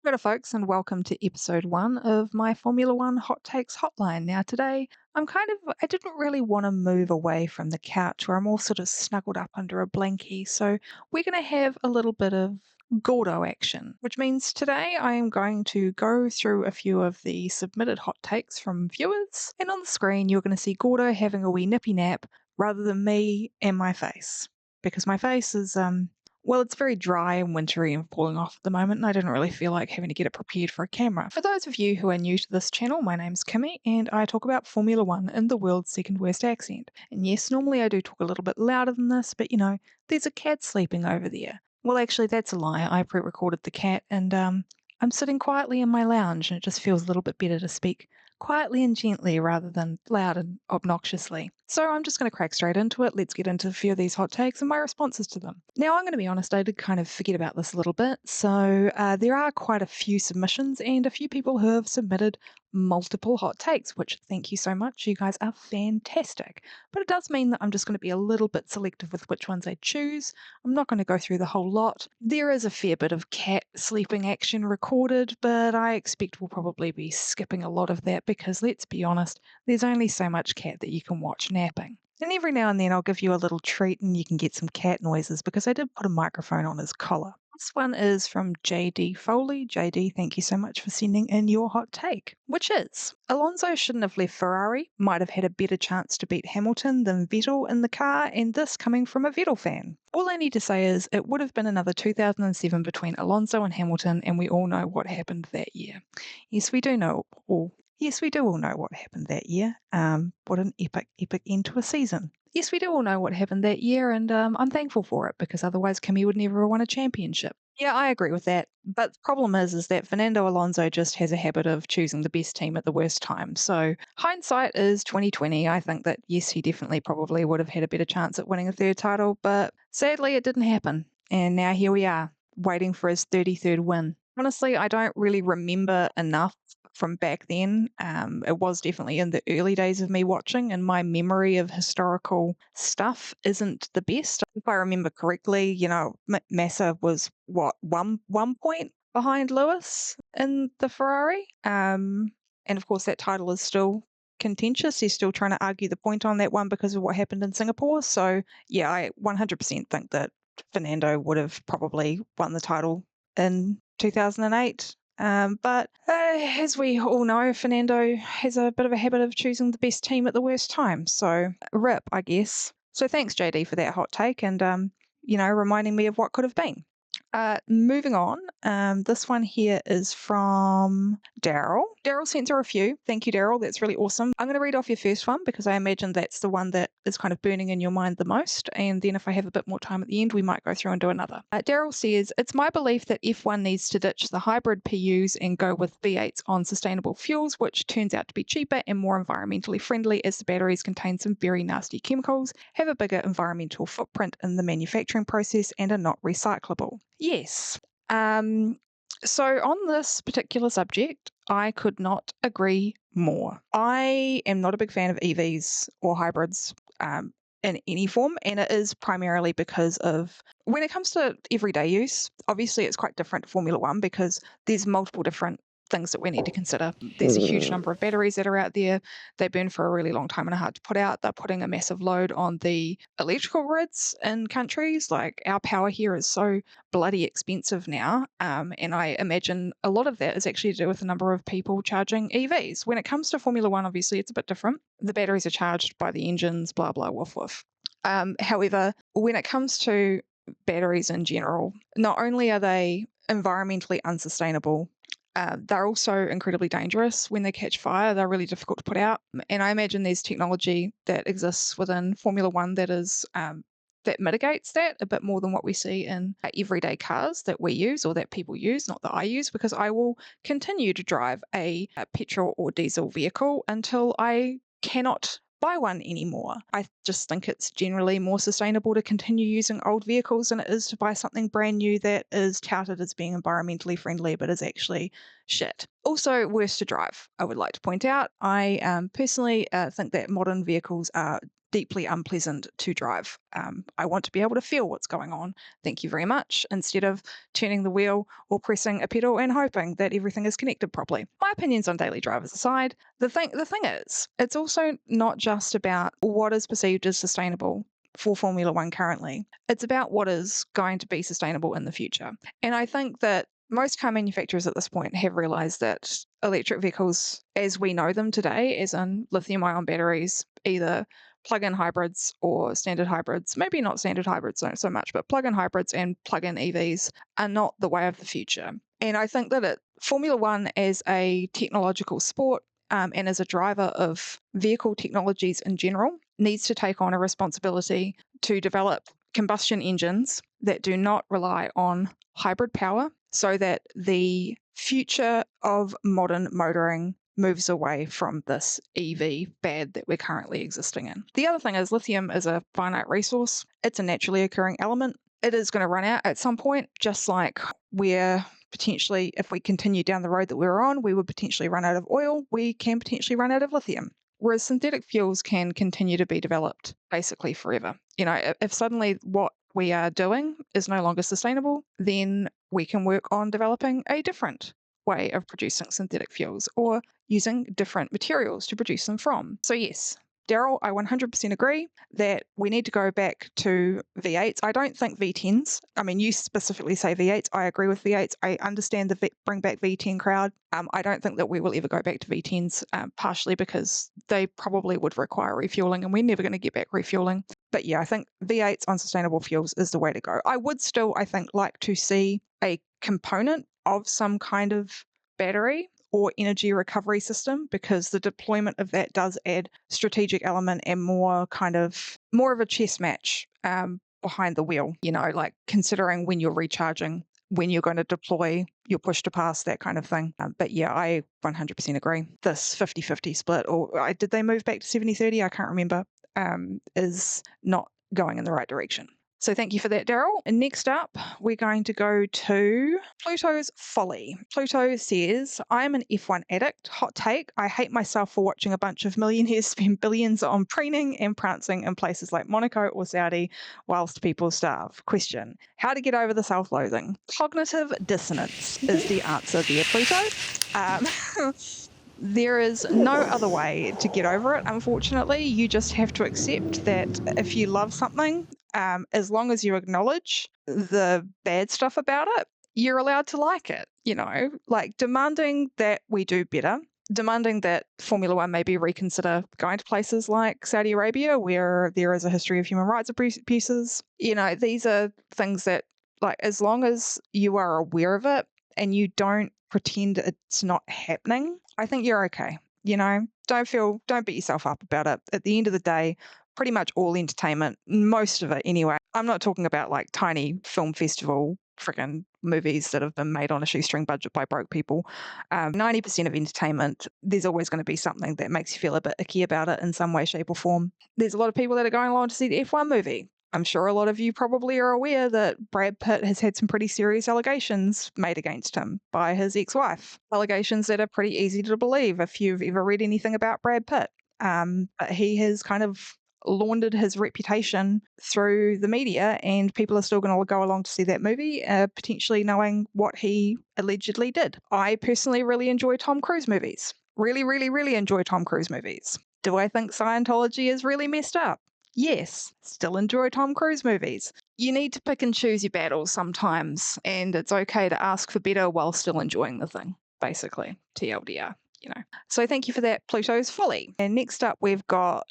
Hello, folks, and welcome to episode 1 of my Formula One Hot Takes Hotline. Now, today, I didn't really want to move away from the couch where I'm all sort of snuggled up under a blankie. So, we're going to have a little bit of Gordo action, which means today I am going to go through a few of the submitted hot takes from viewers. And on the screen, you're going to see Gordo having a wee nippy nap rather than me and my face. Because my face is, well, it's very dry and wintry and falling off at the moment, and I didn't really feel like having to get it prepared for a camera. For those of you who are new to this channel, my name's Kimmy, and I talk about Formula One in the world's second worst accent. And yes, normally I do talk a little bit louder than this, but there's a cat sleeping over there. Well, actually, that's a lie. I pre recorded the cat, and I'm sitting quietly in my lounge, and it just feels a little bit better to speak quietly and gently rather than loud and obnoxiously. So I'm just going to crack straight into it. Let's get into a few of these hot takes and my responses to them. Now, I'm going to be honest, I did kind of forget about this a little bit. So there are quite a few submissions and a few people who have submitted multiple hot takes, which thank you so much. You guys are fantastic. But it does mean that I'm just going to be a little bit selective with which ones I choose. I'm not going to go through the whole lot. There is a fair bit of cat sleeping action recorded, but I expect we'll probably be skipping a lot of that because let's be honest, there's only so much cat that you can watch napping. And every now and then I'll give you a little treat and you can get some cat noises because I did put a microphone on his collar. This one is from JD Foley. JD, thank you so much for sending in your hot take, which is Alonso shouldn't have left Ferrari, might have had a better chance to beat Hamilton than Vettel in the car, and this coming from a Vettel fan. All I need to say is it would have been another 2007 between Alonso and Hamilton, and we all know what happened that year. Yes, we do know, or yes, we do all know what happened that year. What an epic end to a season. Yes, we do all know what happened that year, and I'm thankful for it because otherwise Kimi would never have won a championship. Yeah, I agree with that. But the problem is that Fernando Alonso just has a habit of choosing the best team at the worst time. So hindsight is 2020. I think that yes, he definitely probably would have had a better chance at winning a third title, but sadly it didn't happen. And now here we are, waiting for his 33rd win. Honestly, I don't really remember enough from back then. It was definitely in the early days of me watching, and my memory of historical stuff isn't the best. If I remember correctly, Massa was what one point behind Lewis in the Ferrari, and of course that title is still contentious. He's still trying to argue the point on that one because of what happened in Singapore. So yeah, I 100% think that Fernando would have probably won the title in 2008. But as we all know, Fernando has a bit of a habit of choosing the best team at the worst time. So, rip, I guess. So, thanks, JD, for that hot take and, reminding me of what could have been. Moving on, this one here is from Daryl. Daryl sent through a few. Thank you, Daryl. That's really awesome. I'm going to read off your first one because I imagine that's the one that is kind of burning in your mind the most. And then if I have a bit more time at the end, we might go through and do another. Daryl says, it's my belief that F1 needs to ditch the hybrid PUs and go with V8s on sustainable fuels, which turns out to be cheaper and more environmentally friendly as the batteries contain some very nasty chemicals, have a bigger environmental footprint in the manufacturing process, and are not recyclable. Yes. So on this particular subject, I could not agree more. I am not a big fan of EVs or hybrids in any form, and it is primarily because of when it comes to everyday use, obviously it's quite different to Formula One because there's multiple different things that we need to consider. There's a huge number of batteries that are out there. They burn for a really long time and are hard to put out. They're putting a massive load on the electrical grids in countries. Like our power here is so bloody expensive now. And I imagine a lot of that is actually to do with the number of people charging EVs. When it comes to Formula One, obviously it's a bit different. The batteries are charged by the engines, blah, blah, woof, woof. However, when it comes to batteries in general, not only are they environmentally unsustainable, they're also incredibly dangerous. When they catch fire, they're really difficult to put out. And I imagine there's technology that exists within Formula One that is that mitigates that a bit more than what we see in everyday cars that we use or that people use, not that I use, because I will continue to drive a petrol or diesel vehicle until I cannot buy one anymore. I just think it's generally more sustainable to continue using old vehicles than it is to buy something brand new that is touted as being environmentally friendly but is actually shit. Also, worse to drive, I would like to point out. I personally think that modern vehicles are deeply unpleasant to drive. I want to be able to feel what's going on. Thank you very much. Instead of turning the wheel or pressing a pedal and hoping that everything is connected properly. My opinions on daily drivers aside, the thing is, it's also not just about what is perceived as sustainable for Formula One currently. It's about what is going to be sustainable in the future. And I think that most car manufacturers at this point have realized that electric vehicles, as we know them today, as in lithium-ion batteries, either plug-in hybrids or standard hybrids, maybe not standard hybrids so much, but plug-in hybrids and plug-in EVs are not the way of the future. And I think that Formula One as a technological sport and as a driver of vehicle technologies in general needs to take on a responsibility to develop combustion engines that do not rely on hybrid power so that the future of modern motoring moves away from this EV bad that we're currently existing in. The other thing is lithium is a finite resource. It's a naturally occurring element. It is going to run out at some point, just like we're potentially, if we continue down the road that we're on, we would potentially run out of oil. We can potentially run out of lithium. Whereas synthetic fuels can continue to be developed basically forever. If suddenly what we are doing is no longer sustainable, then we can work on developing a different way of producing synthetic fuels or using different materials to produce them from. So yes, Daryl, I 100% agree that we need to go back to V8s. I don't think V10s. I mean, you specifically say V8s. I agree with V8s. I understand the bring back V10 crowd. I don't think that we will ever go back to V10s, partially because they probably would require refueling, and we're never going to get back refueling. But yeah, I think V8s on sustainable fuels is the way to go. I would still, I think, like to see a component of some kind of battery or energy recovery system, because the deployment of that does add strategic element and more of a chess match behind the wheel, like considering when you're recharging, when you're going to deploy your push to pass, that kind of thing. But yeah, I 100% agree. This 50-50 split, or did they move back to 70-30? I can't remember, is not going in the right direction. So thank you for that, Daryl. And next up, we're going to go to Pluto's Folly. Pluto says, I am an F1 addict. Hot take. I hate myself for watching a bunch of millionaires spend billions on preening and prancing in places like Monaco or Saudi whilst people starve. Question. How to get over the self-loathing? Cognitive dissonance is the answer there, Pluto. There is no other way to get over it, unfortunately. You just have to accept that if you love something, as long as you acknowledge the bad stuff about it, you're allowed to like it, like demanding that we do better, demanding that Formula One maybe reconsider going to places like Saudi Arabia, where there is a history of human rights abuses. These are things that, like, as long as you are aware of it and you don't pretend it's not happening, I think you're okay. Don't beat yourself up about it. At the end of the day, pretty much all entertainment, most of it anyway. I'm not talking about like tiny film festival freaking movies that have been made on a shoestring budget by broke people. 90% of entertainment, there's always going to be something that makes you feel a bit icky about it in some way, shape, or form. There's a lot of people that are going along to see the F1 movie. I'm sure a lot of you probably are aware that Brad Pitt has had some pretty serious allegations made against him by his ex-wife. Allegations that are pretty easy to believe if you've ever read anything about Brad Pitt. But he has kind of laundered his reputation through the media, and people are still going to go along to see that movie, potentially knowing what he allegedly did. I personally really enjoy Tom Cruise movies. Really, really, really enjoy Tom Cruise movies. Do I think Scientology is really messed up? Yes, still enjoy Tom Cruise movies. You need to pick and choose your battles sometimes, and it's okay to ask for better while still enjoying the thing, basically. TLDR. So thank you for that, Pluto's Folly. And next up, we've got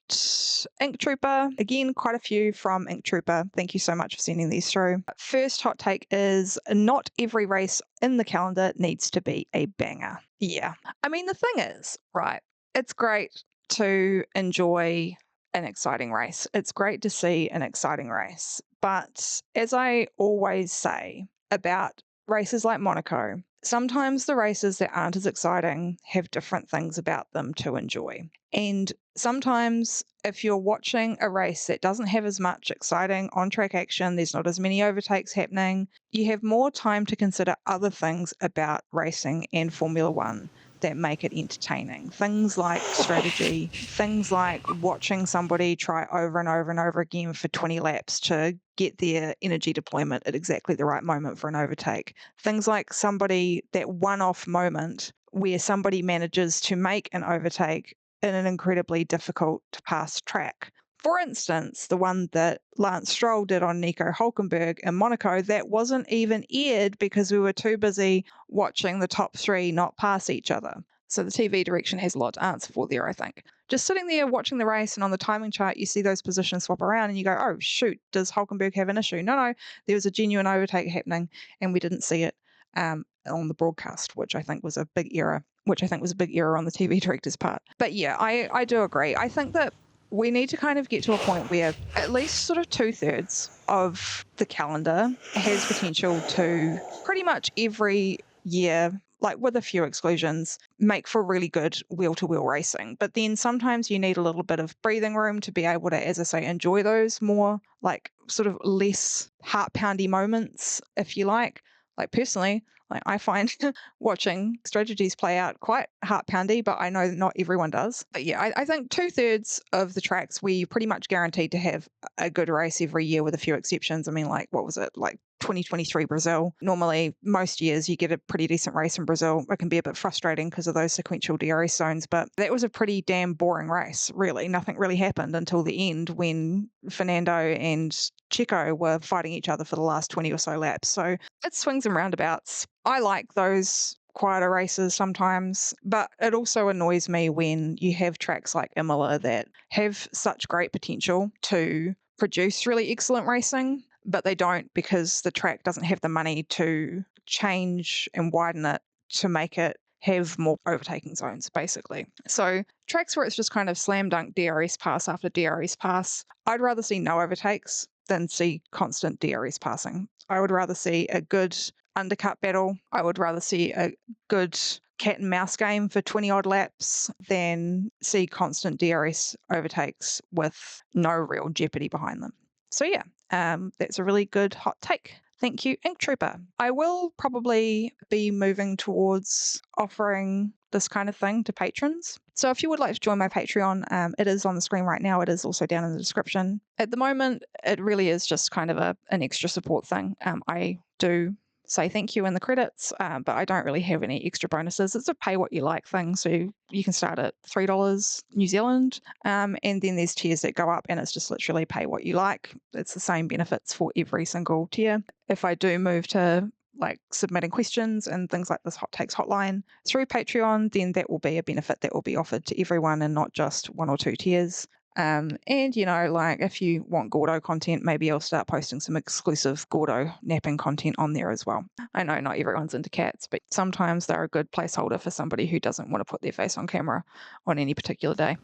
Ink Trooper. Again, quite a few from Ink Trooper. Thank you so much for sending these through. First hot take is not every race in the calendar needs to be a banger. Yeah. I mean, the thing is, right, it's great to enjoy an exciting race. It's great to see an exciting race. But as I always say about races like Monaco, sometimes the races that aren't as exciting have different things about them to enjoy. And sometimes if you're watching a race that doesn't have as much exciting on-track action, there's not as many overtakes happening, you have more time to consider other things about racing and Formula One that make it entertaining. Things like strategy, things like watching somebody try over and over and over again for 20 laps to get their energy deployment at exactly the right moment for an overtake. Things like that one-off moment where somebody manages to make an overtake in an incredibly difficult to pass track. For instance, the one that Lance Stroll did on Nico Hulkenberg in Monaco, that wasn't even aired because we were too busy watching the top three not pass each other. So the TV direction has a lot to answer for there, I think. Just sitting there watching the race, and on the timing chart, you see those positions swap around and you go, oh, shoot, does Hulkenberg have an issue? No, there was a genuine overtake happening and we didn't see it on the broadcast, which I think was a big error on the TV director's part. But yeah, I do agree. I think that we need to kind of get to a point where at least sort of 2/3 of the calendar has potential to pretty much every year, like with a few exclusions, make for really good wheel-to-wheel racing. But then sometimes you need a little bit of breathing room to be able to, as I say, enjoy those more like sort of less heart-poundy moments, if you like. Like personally, like I find watching strategies play out quite heart-poundy, but I know that not everyone does. But yeah, I think 2/3 of the tracks where you're pretty much guaranteed to have a good race every year with a few exceptions. I mean, like, what was it? Like 2023 Brazil. Normally, most years you get a pretty decent race in Brazil. It can be a bit frustrating because of those sequential DRS zones, but that was a pretty damn boring race, really. Nothing really happened until the end when Fernando and Checo were fighting each other for the last 20 or so laps. So it swings and roundabouts. I like those quieter races sometimes, but it also annoys me when you have tracks like Imola that have such great potential to produce really excellent racing, but they don't because the track doesn't have the money to change and widen it to make it have more overtaking zones, basically. So tracks where it's just kind of slam dunk DRS pass after DRS pass, I'd rather see no overtakes than see constant DRS passing. I would rather see a good undercut battle. I would rather see a good cat and mouse game for 20 odd laps than see constant DRS overtakes with no real jeopardy behind them. So yeah, that's a really good hot take. Thank you, Ink Trooper. I will probably be moving towards offering this kind of thing to patrons. So if you would like to join my Patreon, it is on the screen right now. It is also down in the description. At the moment, it really is just kind of an extra support thing. I do say thank you in the credits, but I don't really have any extra bonuses. It's a pay what you like thing, so you can start at $3 New Zealand, and then there's tiers that go up, and it's just literally pay what you like. It's the same benefits for every single tier. If I do move to like submitting questions and things like this Hot Takes hotline through Patreon, then that will be a benefit that will be offered to everyone and not just one or two tiers. And you know, like if you want Gordo content, maybe I'll start posting some exclusive Gordo napping content on there as well. I know not everyone's into cats, but sometimes they're a good placeholder for somebody who doesn't want to put their face on camera on any particular day.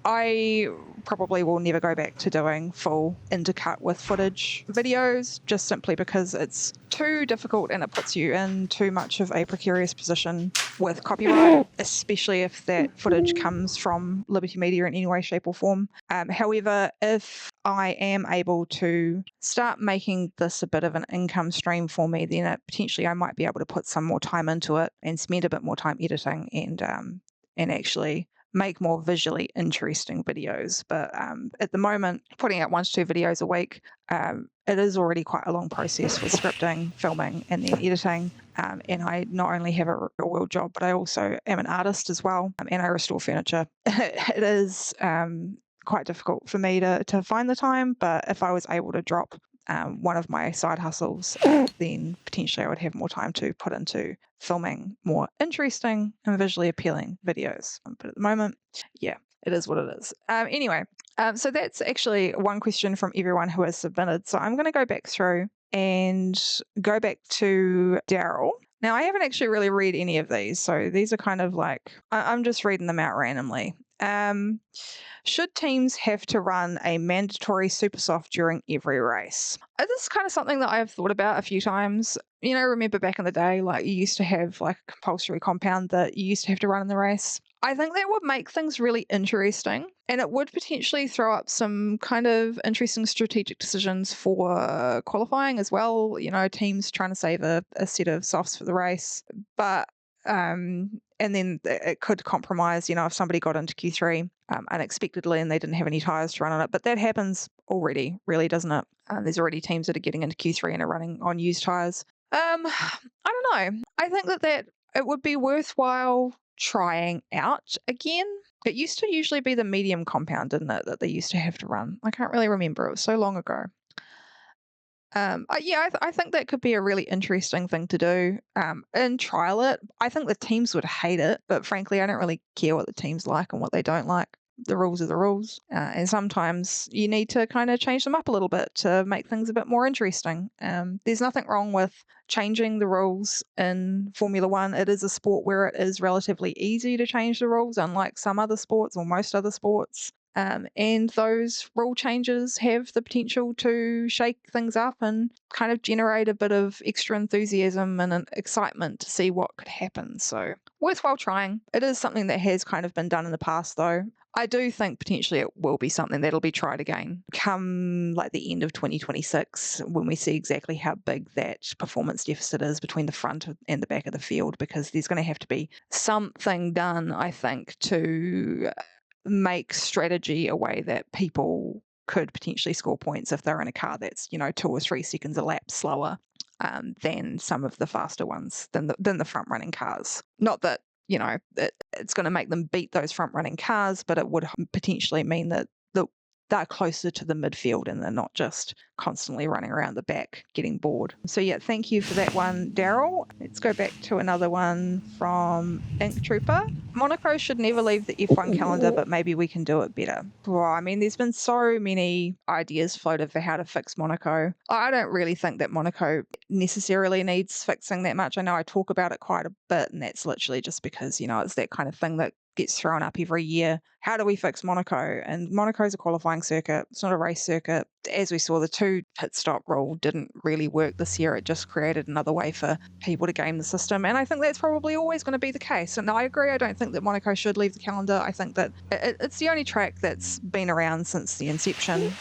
I probably will never go back to doing full intercut with footage videos, just simply because it's too difficult and it puts you in too much of a precarious position with copyright, especially if that footage comes from Liberty Media in any way, shape or form. However, if I am able to start making this a bit of an income stream for me, then potentially I might be able to put some more time into it and spend a bit more time editing and actually make more visually interesting videos. But at the moment, putting out 1 to 2 videos a week, it is already quite a long process with scripting, filming, and then editing. And I not only have a real world job, but I also am an artist as well, and I restore furniture. It is quite difficult for me to find the time, but if I was able to drop one of my side hustles, then potentially I would have more time to put into filming more interesting and visually appealing videos. But at the moment, yeah, it is what it is. Anyway, so that's actually one question from everyone who has submitted. So I'm going to go back through and go back to Daryl. Now, I haven't actually really read any of these, so these are kind of like, I'm just reading them out randomly. Should teams have to run a mandatory super soft during every race? This is kind of something that I've thought about a few times. You know, remember back in the day, like you used to have like a compulsory compound that you used to have to run in the race. I think that would make things really interesting, and it would potentially throw up some kind of interesting strategic decisions for qualifying as well. You know, teams trying to save a set of softs for the race. But and then it could compromise, if somebody got into Q3 unexpectedly and they didn't have any tyres to run on it. But that happens already, really, doesn't it? There's already teams that are getting into Q3 and are running on used tyres. I don't know. I think that it would be worthwhile trying out again. It used to usually be the medium compound, didn't it, that they used to have to run? I can't really remember. It was so long ago. I think that could be a really interesting thing to do and trial it. I think the teams would hate it, but frankly, I don't really care what the teams like and what they don't like. The rules are the rules. And sometimes you need to kind of change them up a little bit to make things a bit more interesting. There's nothing wrong with changing the rules in Formula One. It is a sport where it is relatively easy to change the rules, unlike some other sports or most other sports. And those rule changes have the potential to shake things up and kind of generate a bit of extra enthusiasm and an excitement to see what could happen. So worthwhile trying. It is something that has kind of been done in the past, though. I do think potentially it will be something that'll be tried again come like the end of 2026 when we see exactly how big that performance deficit is between the front and the back of the field, because there's going to have to be something done, I think, to make strategy a way that people could potentially score points if they're in a car that's 2 or 3 seconds a lap slower than some of the faster ones, than the front running cars. Not that it's going to make them beat those front running cars, but it would potentially mean that they're closer to the midfield and they're not just constantly running around the back getting bored. So yeah, thank you for that one, Daryl. Let's go back to another one from Ink Trooper. Monaco should never leave the F1 calendar, but maybe we can do it better. Well, I mean, there's been so many ideas floated for how to fix Monaco. I don't really think that Monaco necessarily needs fixing that much. I know I talk about it quite a bit, and that's literally just because, it's that kind of thing that gets thrown up every year. How do we fix Monaco? And Monaco's a qualifying circuit. It's not a race circuit. As we saw, the 2 pit stop rule didn't really work this year. It just created another way for people to game the system. And I think that's probably always going to be the case. And I agree. I don't think that Monaco should leave the calendar. I think that it's the only track that's been around since the inception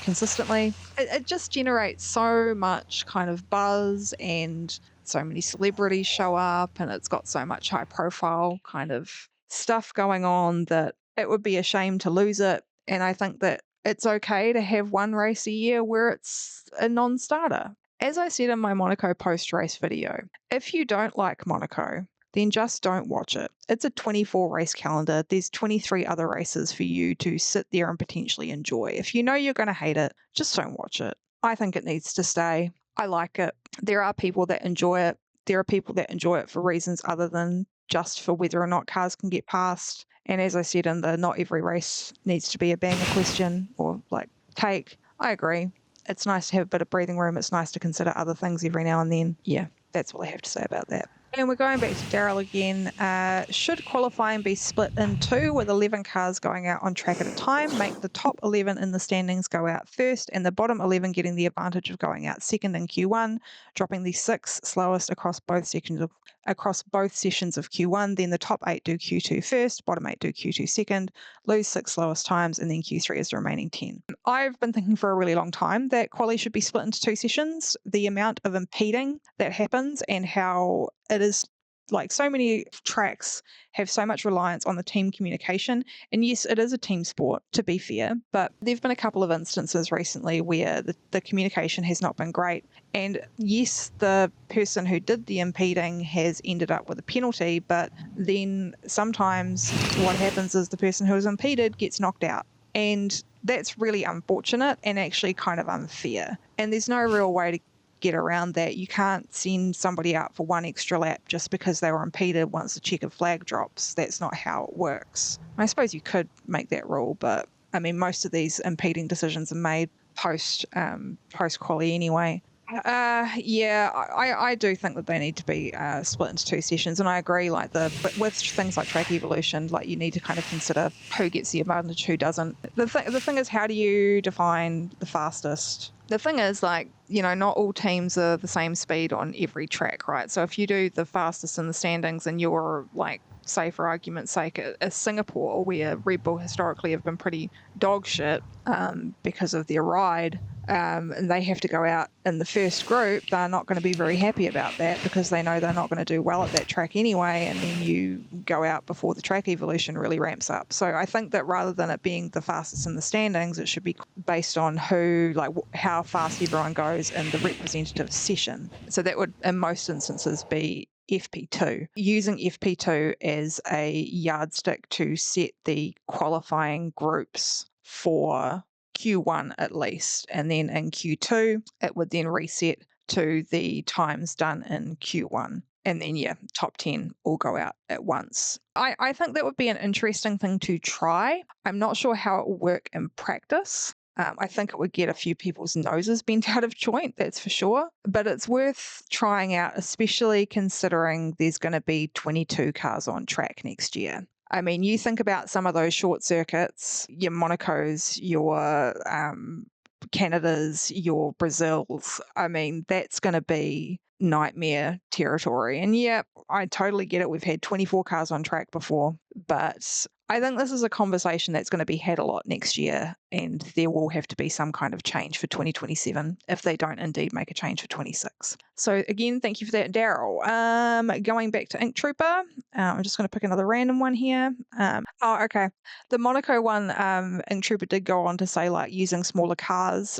consistently. It just generates so much kind of buzz, and so many celebrities show up, and it's got so much high profile kind of stuff going on that it would be a shame to lose it. And I think that it's okay to have one race a year where it's a non-starter. As I said in my Monaco post-race video, if you don't like Monaco, then just don't watch it. It's a 24 race calendar. There's 23 other races for you to sit there and potentially enjoy. If you know you're going to hate it, just don't watch it. I think it needs to stay. I like it. There are people that enjoy it. There are people that enjoy it for reasons other than just for whether or not cars can get past. And as I said in the not every race needs to be a banger question or take, I agree. It's nice to have a bit of breathing room. It's nice to consider other things every now and then. Yeah, that's all I have to say about that. And we're going back to Daryl again. Should qualifying be split in 2 with 11 cars going out on track at a time? Make the top 11 in the standings go out first and the bottom 11 getting the advantage of going out second in Q1, dropping the 6 slowest across both sessions of Q1. Then the top 8 do Q2 first, bottom 8 do Q2 second, lose 6 slowest times, and then Q3 is the remaining 10. I've been thinking for a really long time that quali should be split into 2 sessions. The amount of impeding that happens and how it is so many tracks have so much reliance on the team communication. And yes, it is a team sport, to be fair, but there have been a couple of instances recently where the communication has not been great. And yes, the person who did the impeding has ended up with a penalty, but then sometimes what happens is the person who is impeded gets knocked out. And that's really unfortunate and actually kind of unfair. And there's no real way to get around that. You can't send somebody out for 1 extra lap just because they were impeded once the checkered flag drops. That's not how it works. I suppose you could make that rule, but I mean, most of these impeding decisions are made post quali anyway. I do think that they need to be split into 2 sessions, and I agree. With things like track evolution, you need to kind of consider who gets the advantage, who doesn't. The thing is, how do you define the fastest? The thing is, not all teams are the same speed on every track, right? So if you do the fastest in the standings, and you're say for argument's sake, a Singapore, where Red Bull historically have been pretty dog shit because of their ride, and they have to go out in the first group, they're not going to be very happy about that because they know they're not going to do well at that track anyway, and then you go out before the track evolution really ramps up. So I think that rather than it being the fastest in the standings, it should be based on who, like how fast everyone goes in the representative session. So that would, in most instances, be FP2. Using FP2 as a yardstick to set the qualifying groups for Q1 at least, and then in Q2 it would then reset to the times done in Q1, and then top 10 all go out at once. I think that would be an interesting thing to try. I'm not sure how it will work in practice. I think it would get a few people's noses bent out of joint, that's for sure. But it's worth trying out, especially considering there's going to be 22 cars on track next year. I mean, you think about some of those short circuits, your Monacos, your Canadas, your Brazils. I mean, that's going to be nightmare territory. And I totally get it. We've had 24 cars on track before, but I think this is a conversation that's going to be had a lot next year, and there will have to be some kind of change for 2027 if they don't indeed make a change for 26. So again, thank you for that, Daryl. Going back to Ink Trooper, I'm just going to pick another random one here. Okay. The Monaco one, Ink Trooper did go on to say, like, using smaller cars,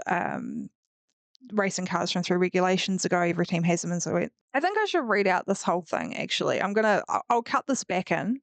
racing cars from 3 regulations ago, every team has them, and so I think I should read out this whole thing, actually. I'll cut this back in,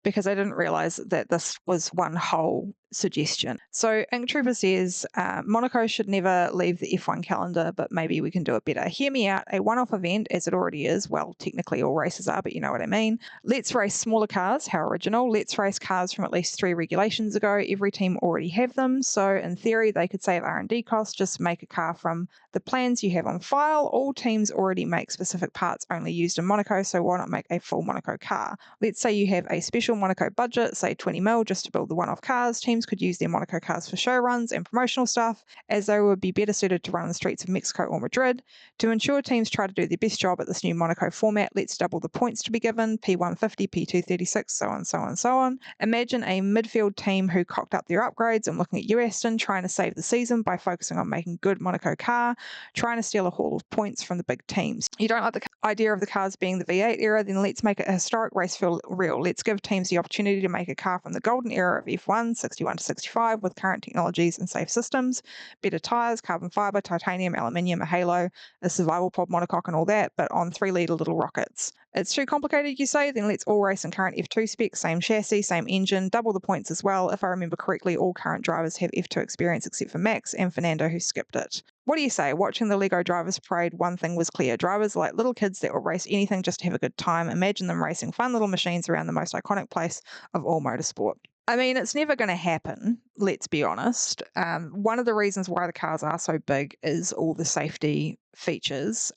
because I didn't realize that this was one whole suggestion. So Ink Trooper says, Monaco should never leave the F1 calendar, but maybe we can do it better. Hear me out. A one-off event, as it already is. Well, technically all races are, but you know what I mean. Let's race smaller cars. How original. Let's race cars from at least 3 regulations ago. Every team already have them. So in theory, they could save R&D costs. Just make a car from the plans you have on file. All teams already make specific parts only used in Monaco, so why not make a full Monaco car? Let's say you have a special Monaco budget, say 20 mil, just to build the one-off cars. Teams could use their Monaco cars for show runs and promotional stuff, as they would be better suited to run on the streets of Mexico or Madrid. To ensure teams try to do their best job at this new Monaco format, let's double the points to be given, P150, P236, so on, so on, so on. Imagine a midfield team who cocked up their upgrades and looking at you, Aston, trying to save the season by focusing on making good Monaco car, trying to steal a haul of points from the big teams. You don't like the idea of the cars being the V8 era, then let's make it a historic race feel real. Let's give teams the opportunity to make a car from the golden era of F1, 61 to 65, with current technologies and safe systems, better tyres, carbon fibre, titanium, aluminium, a halo, a survival pod monocoque and all that, but on 3-litre little rockets. It's too complicated, you say? Then let's all race in current F2 specs, same chassis, same engine, double the points as well. If I remember correctly, all current drivers have F2 experience except for Max and Fernando, who skipped it. What do you say? Watching the Lego Drivers Parade, one thing was clear. Drivers are like little kids that will race anything just to have a good time. Imagine them racing fun little machines around the most iconic place of all motorsport. I mean, it's never going to happen, let's be honest. One of the reasons why the cars are so big is all the safety features.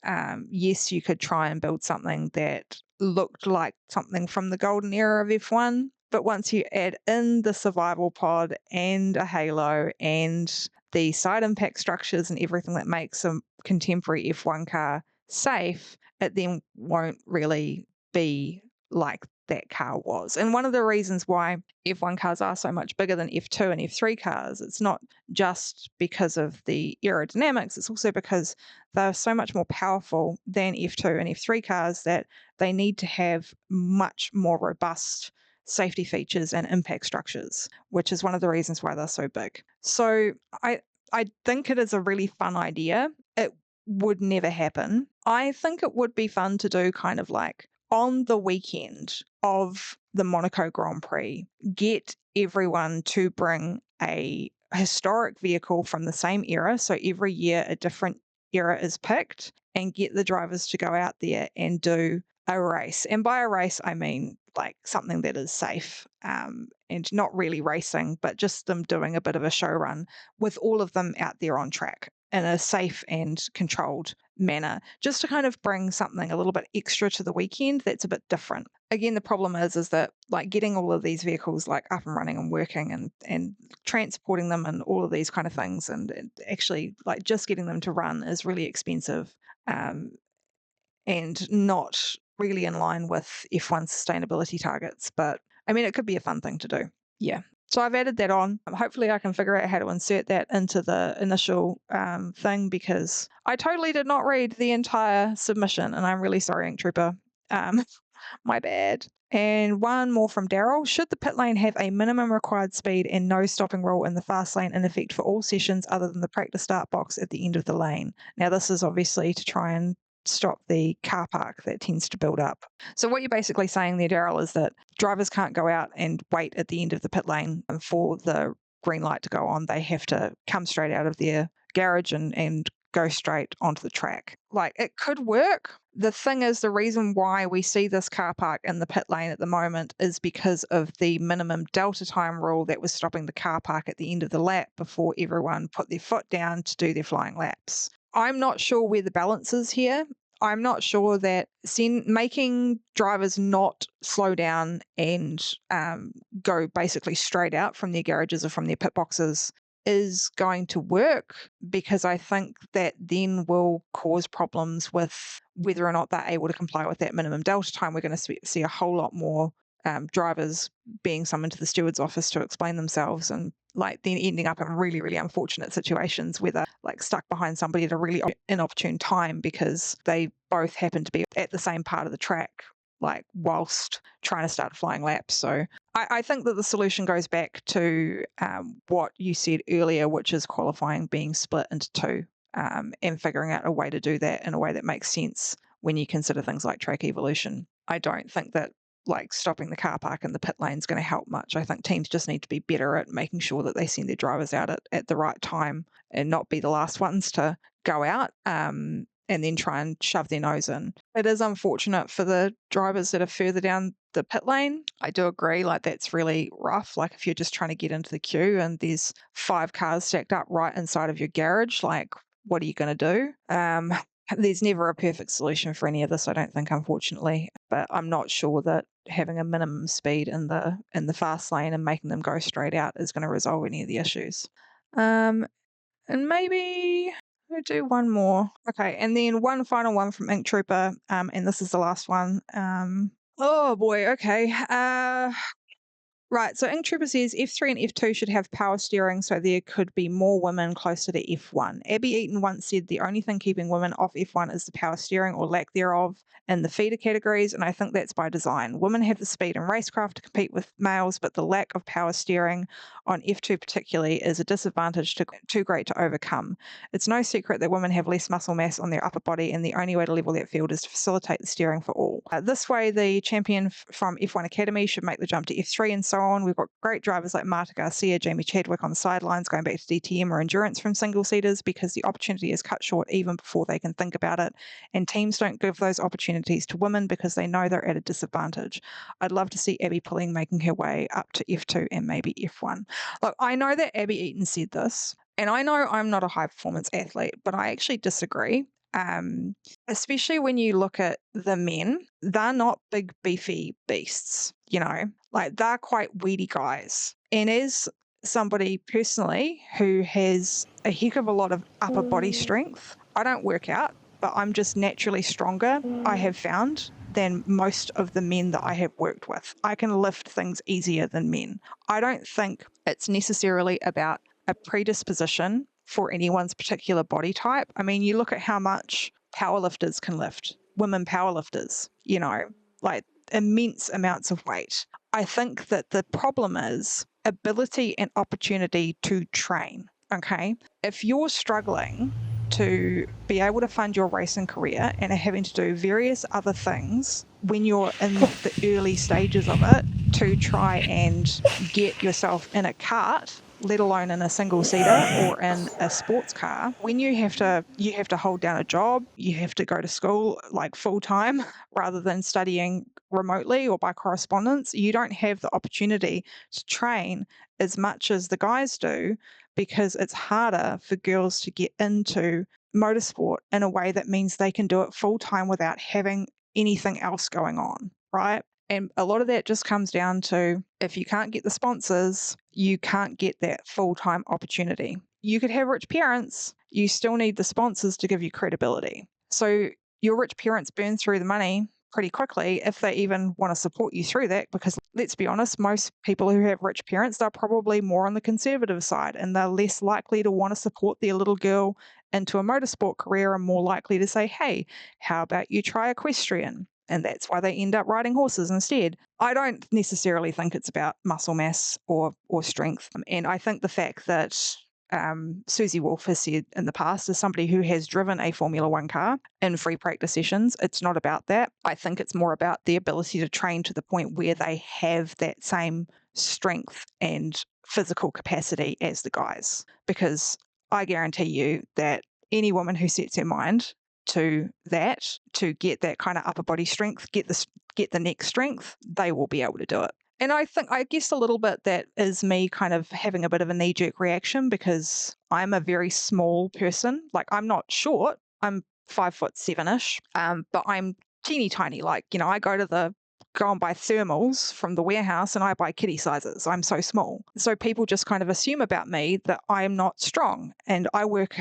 Yes, you could try and build something that looked like something from the golden era of F1, but once you add in the survival pod and a halo and the side impact structures and everything that makes a contemporary F1 car safe, it then won't really be like that car was. And one of the reasons why F1 cars are so much bigger than F2 and F3 cars, it's not just because of the aerodynamics, it's also because they're so much more powerful than F2 and F3 cars that they need to have much more robust safety features and impact structures, which is one of the reasons why they're so big. So I think it is a really fun idea. It would never happen. I think it would be fun to do kind of like on the weekend of the Monaco Grand Prix, get everyone to bring a historic vehicle from the same era. So every year a different era is picked, and get the drivers to go out there and do a race. And by a race, I mean like something that is safe, and not really racing, but just them doing a bit of a show run with all of them out there on track in a safe and controlled manner, just to kind of bring something a little bit extra to the weekend that's a bit different. Again, the problem is that like getting all of these vehicles like up and running and working and transporting them and all of these kind of things, and actually like just getting them to run is really expensive, and not really in line with F1 sustainability targets. But I mean, it could be a fun thing to do. Yeah. So I've added that on. Hopefully I can figure out how to insert that into the initial thing, because I totally did not read the entire submission, and I'm really sorry, Ink Trooper. Um, my bad. And one more from Daryl. Should the pit lane have a minimum required speed and no stopping rule in the fast lane in effect for all sessions other than the practice start box at the end of the lane? Now, this is obviously to try and stop the car park that tends to build up. So what you're basically saying there, Daryl, is that drivers can't go out and wait at the end of the pit lane for the green light to go on. They have to come straight out of their garage and go straight onto the track. Like, it could work. The thing is, the reason why we see this car park in the pit lane at the moment is because of the minimum delta time rule that was stopping the car park at the end of the lap before everyone put their foot down to do their flying laps. I'm not sure where the balance is here. I'm not sure that making drivers not slow down and go basically straight out from their garages or from their pit boxes is going to work, because I think that then will cause problems with whether or not they're able to comply with that minimum delta time. We're going to see a whole lot more drivers being summoned to the steward's office to explain themselves, and like then ending up in really, really unfortunate situations where they're like stuck behind somebody at a really inopportune time because they both happen to be at the same part of the track, like whilst trying to start a flying lap. So I think that the solution goes back to what you said earlier, which is qualifying being split into two, and figuring out a way to do that in a way that makes sense when you consider things like track evolution. I don't think that like stopping the car park in the pit lane is going to help much. I think teams just need to be better at making sure that they send their drivers out at the right time and not be the last ones to go out. And then try and shove their nose in. It is unfortunate for the drivers that are further down the pit lane. I do agree, like that's really rough. Like if you're just trying to get into the queue and there's 5 cars stacked up right inside of your garage, like what are you going to do? There's never a perfect solution for any of this, I don't think, unfortunately. But I'm not sure that having a minimum speed in the fast lane and making them go straight out is going to resolve any of the issues. And maybe we'll do one more. Okay, and then one final one from Ink Trooper, and this is the last one. Oh boy, okay. Right, so Ink Trooper says F3 and F2 should have power steering so there could be more women closer to F1. Abby Eaton once said the only thing keeping women off F1 is the power steering or lack thereof in the feeder categories, and I think that's by design. Women have the speed and racecraft to compete with males, but the lack of power steering on F2 particularly is a disadvantage too great to overcome. It's no secret that women have less muscle mass on their upper body, and the only way to level that field is to facilitate the steering for all. This way, the champion from F1 Academy should make the jump to F3 and so on. We've got great drivers like Marta Garcia, Jamie Chadwick on the sidelines going back to DTM or endurance from single seaters because the opportunity is cut short even before they can think about it. And teams don't give those opportunities to women because they know they're at a disadvantage. I'd love to see Abby Pulling making her way up to F2 and maybe F1. Look, I know that Abby Eaton said this, and I know I'm not a high performance athlete, but I actually disagree. Especially when you look at the men, they're not big, beefy beasts, like they're quite weedy guys. And as somebody personally who has a heck of a lot of upper body strength, I don't work out, but I'm just naturally stronger, I have found, than most of the men that I have worked with. I can lift things easier than men. I don't think it's necessarily about a predisposition for anyone's particular body type. I mean, you look at how much powerlifters can lift, women powerlifters, like immense amounts of weight. I think that the problem is ability and opportunity to train. Okay. If you're struggling to be able to fund your racing career and are having to do various other things when you're in the early stages of it to try and get yourself in a cart, let alone in a single seater or in a sports car, when you have to hold down a job, you have to go to school like full time rather than studying remotely or by correspondence, you don't have the opportunity to train as much as the guys do because it's harder for girls to get into motorsport in a way that means they can do it full time without having anything else going on, right? And a lot of that just comes down to if you can't get the sponsors, you can't get that full-time opportunity. You could have rich parents, you still need the sponsors to give you credibility. So your rich parents burn through the money pretty quickly if they even want to support you through that, because let's be honest, most people who have rich parents, they're probably more on the conservative side and they're less likely to want to support their little girl into a motorsport career and more likely to say, hey, how about you try equestrian? And that's why they end up riding horses instead. I don't necessarily think it's about muscle mass or strength. And I think the fact that Susie Wolf has said in the past, as somebody who has driven a Formula One car in free practice sessions, it's not about that. I think it's more about the ability to train to the point where they have that same strength and physical capacity as the guys. Because I guarantee you that any woman who sets her mind to get that kind of upper body strength, get the neck strength, they will be able to do it. And I guess a little bit that is me kind of having a bit of a knee-jerk reaction because I'm a very small person. Like, I'm not short. I'm 5'7"-ish, but I'm teeny tiny. Like, I go and buy thermals from the warehouse and I buy kitty sizes. I'm so small. So people just kind of assume about me that I'm not strong. And I work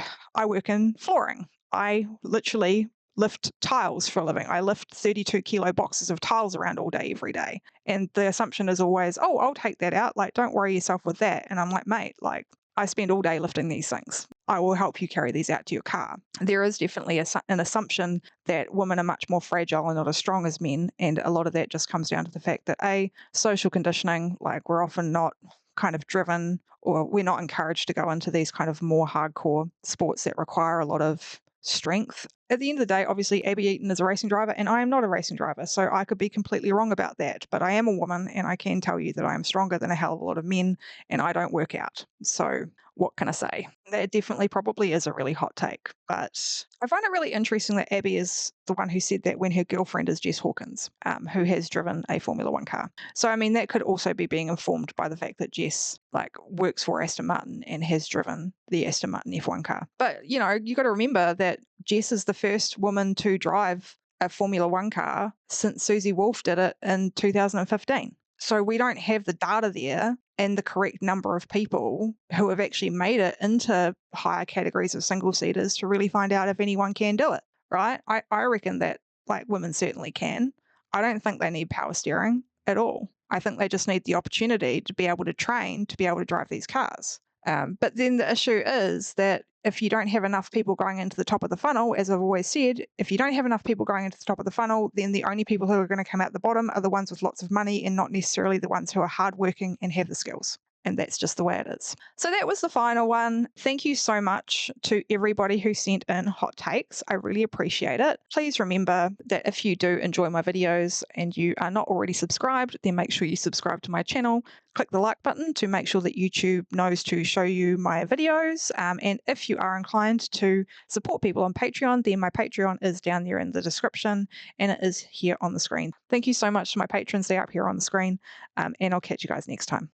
in flooring. I literally lift tiles for a living. I lift 32 kilo boxes of tiles around all day, every day. And the assumption is always, oh, I'll take that out. Like, don't worry yourself with that. And I'm like, mate, like, I spend all day lifting these things. I will help you carry these out to your car. There is definitely an assumption that women are much more fragile and not as strong as men. And a lot of that just comes down to the fact that social conditioning, like, we're often not kind of driven, or we're not encouraged to go into these kind of more hardcore sports that require a lot of strength. At the end of the day, obviously, Abby Eaton is a racing driver and I am not a racing driver, so I could be completely wrong about that. But I am a woman and I can tell you that I am stronger than a hell of a lot of men and I don't work out. So what can I say? That definitely probably is a really hot take. But I find it really interesting that Abby is the one who said that when her girlfriend is Jess Hawkins, who has driven a Formula One car. So, I mean, that could also be being informed by the fact that Jess, like, works for Aston Martin and has driven the Aston Martin F1 car. But, you got to remember that Jess is the first woman to drive a Formula One car since Susie Wolf did it in 2015. So we don't have the data there and the correct number of people who have actually made it into higher categories of single seaters to really find out if anyone can do it, right? I reckon that, like, women certainly can. I don't think they need power steering at all. I think they just need the opportunity to be able to train to be able to drive these cars. But then the issue is that if you don't have enough people going into the top of the funnel, as I've always said, if you don't have enough people going into the top of the funnel, then the only people who are going to come out the bottom are the ones with lots of money and not necessarily the ones who are hardworking and have the skills. And that's just the way it is. So that was the final one. Thank you so much to everybody who sent in hot takes. I really appreciate it. Please remember that if you do enjoy my videos and you are not already subscribed, then make sure you subscribe to my channel. Click the like button to make sure that YouTube knows to show you my videos. And if you are inclined to support people on Patreon, then my Patreon is down there in the description and it is here on the screen. Thank you so much to my patrons. They're up here on the screen. And I'll catch you guys next time.